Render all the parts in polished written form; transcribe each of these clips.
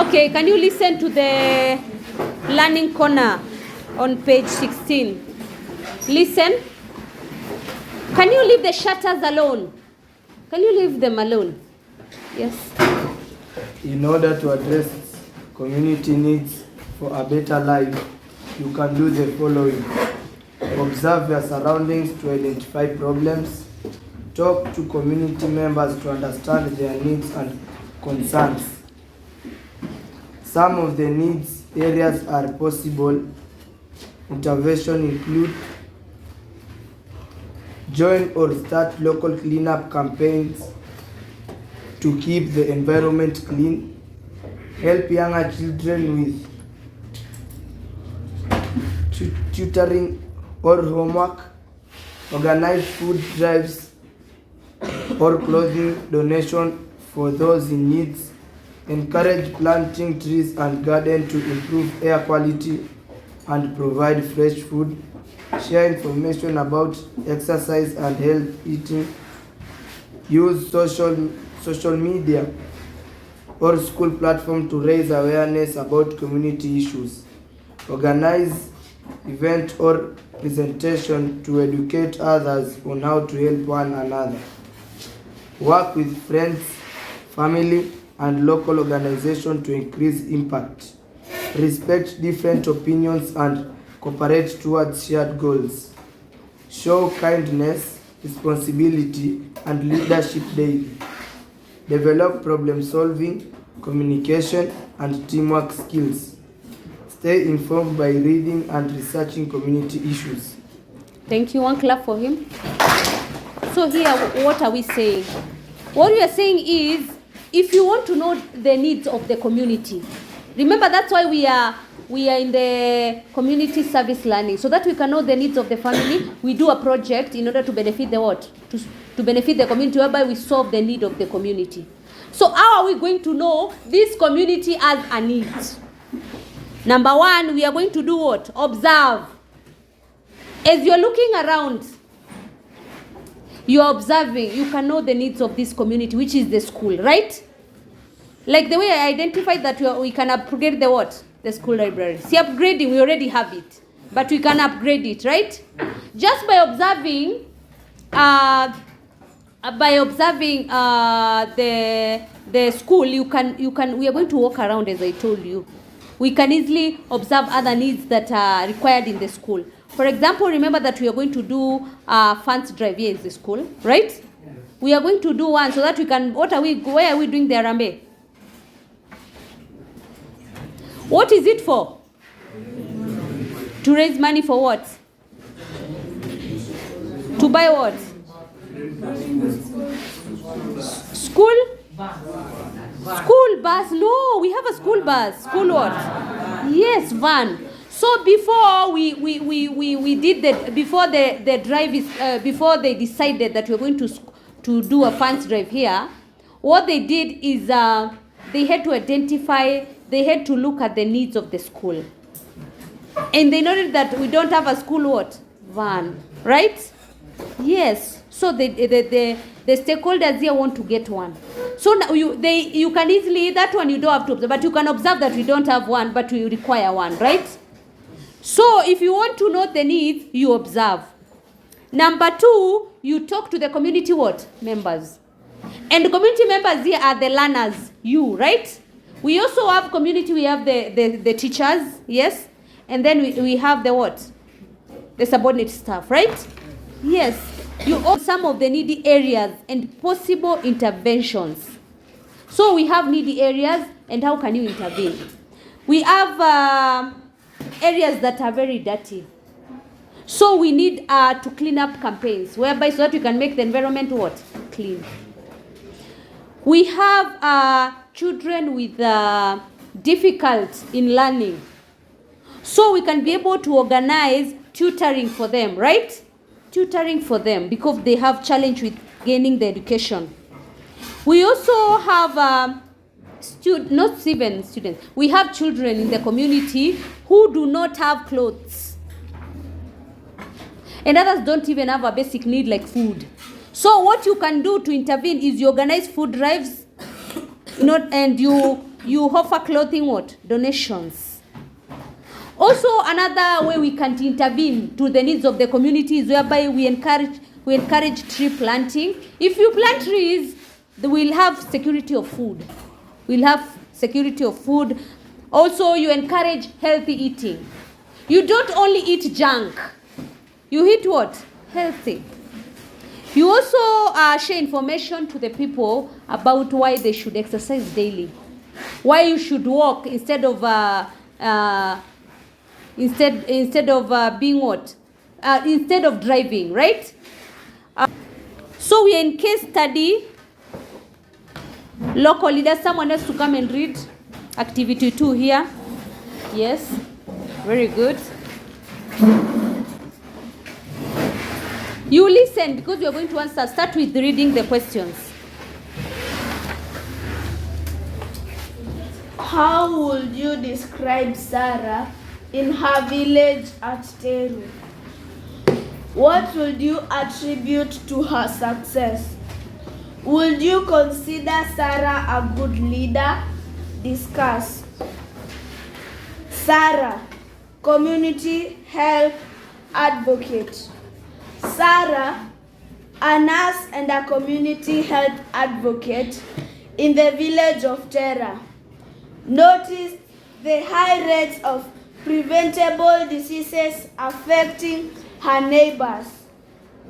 Okay, can you listen to the learning corner on page 16? Listen. Can you leave the shutters alone? Can you leave them alone? Yes. In order to address community needs for a better life, you can do the following. Observe your surroundings to identify problems. Talk to community members to understand their needs and concerns. Some of the needs areas are possible. Intervention include join or start local cleanup campaigns to keep the environment clean. Help younger children with tutoring or homework. Organize food drives or clothing donation for those in need. Encourage planting trees and garden to improve air quality and provide fresh food. Share information about exercise and health eating. Use social media or school platform to raise awareness about community issues. Organize event or presentation to educate others on how to help one another. Work with friends, family, and local organizations to increase impact. Respect different opinions and cooperate towards shared goals. Show kindness, responsibility, and leadership daily. Develop problem-solving, communication, and teamwork skills. Stay informed by reading and researching community issues. Thank you. One clap for him. So here, what are we saying? What we are saying is, if you want to know the needs of the community, remember that's why we are in the community service learning, so that we can know the needs of the family. We do a project in order to benefit the what? To benefit the community, whereby we solve the need of the community. So how are we going to know this community has a need? Number one, we are going to do what? Observe. As you're looking around, you're observing, you can know the needs of this community, which is the school, right? Like the way I identified that we can upgrade the what? The school library. See, upgrading, we already have it, but we can upgrade it, right? Just by observing, the school, we are going to walk around, as I told you. We can easily observe other needs that are required in the school. For example, remember that we are going to do funds drive here in the school, right? Yeah. We are going to do one so that we can, where are we doing the Arambe? What is it for? To raise money for what? To buy what? School? School bus? No, we have a school bus. School what? Yes, van. So before we did that, before the drive is, before they decided that we were going to do a funds drive here, what they did is they had to identify, they had to look at the needs of the school, and they noted that we don't have a school what? Van, right? Yes. So the stakeholders here want to get one. So now you can easily, that one you don't have to observe, but you can observe that we don't have one, but we require one, right? So if you want to know the needs, you observe. Number two, you talk to the community what? Members. And the community members here are the learners, you, right? We also have community, we have the teachers, yes? And then we have the what? The subordinate staff, right? Yes. You know some of the needy areas and possible interventions. So we have needy areas, and how can you intervene? We have areas that are very dirty. So we need to clean up campaigns, whereby so that we can make the environment what? Clean. We have children with difficulty in learning. So we can be able to organize tutoring for them, right? Tutoring for them because they have challenge with gaining the education. We also have not even students. We have children in the community who do not have clothes, and others don't even have a basic need like food. So what you can do to intervene is you organize food drives, and you you offer clothing what? Donations. Also, another way we can intervene to the needs of the community is whereby we encourage tree planting. If you plant trees, we'll have security of food. We'll have security of food. Also, you encourage healthy eating. You don't only eat junk. You eat what? Healthy. You also share information to the people about why they should exercise daily. Why you should walk instead of being what? Instead of driving, right? So we are in case study. Local leaders, someone else to come and read activity 2 here. Yes, very good. You listen because we are going to answer. Start with reading the questions. How would you describe Sarah in her village at Teru? What would you attribute to her success? Would you consider Sarah a good leader? Discuss. Sarah, community health advocate. Sarah, a nurse and a community health advocate in the village of Tera, noticed the high rates of preventable diseases affecting her neighbors.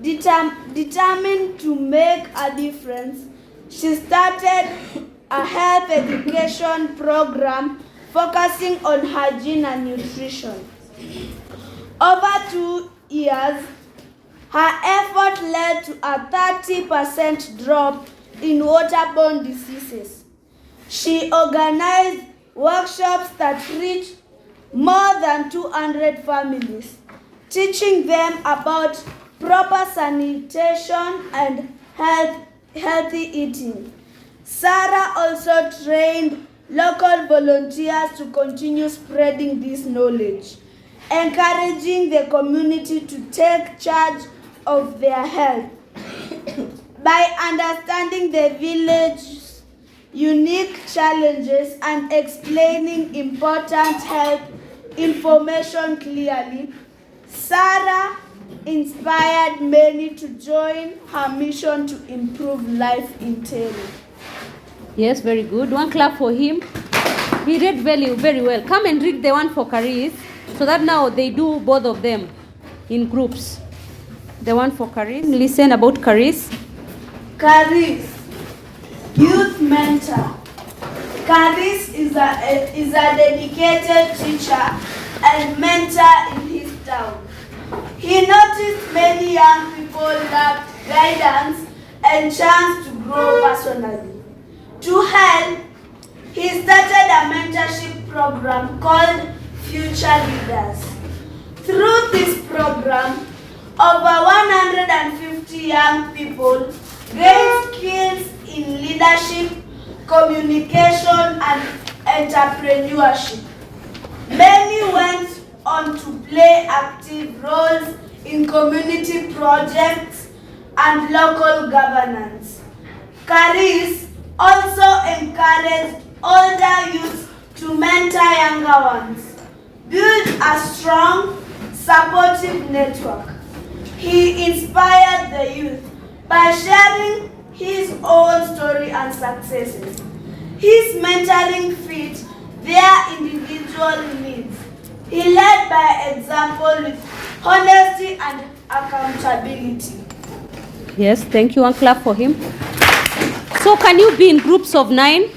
Determined to make a difference, she started a health education program focusing on hygiene and nutrition. Over 2 years, her effort led to a 30% drop in waterborne diseases. She organized workshops that reached more than 200 families, teaching them about proper sanitation and healthy eating. Sarah also trained local volunteers to continue spreading this knowledge, encouraging the community to take charge of their health. By understanding the village's unique challenges and explaining important health information clearly, Sarah inspired many to join her mission to improve life in Teru. Yes, very good. One clap for him. He read very well. Come and read the one for C.R.E, so that now they do both of them in groups. The one for C.R.E. Listen about C.R.E. C.R.E, youth mentor. C.R.E is a dedicated teacher and mentor in his town. He noticed many young people lacked guidance and chance to grow personally. To help, he started a mentorship program called Future Leaders. Through this program, over 150 young people gained skills in leadership, communication, and entrepreneurship. Many went on to play active roles in community projects and local governance. C.R.E also encouraged older youths to mentor younger ones, build a strong, supportive network. He inspired the youth by sharing his own story and successes. His mentoring fit their individual needs. He led by example with honesty and accountability. Yes, thank you. One clap for him. So can you be in groups of 9?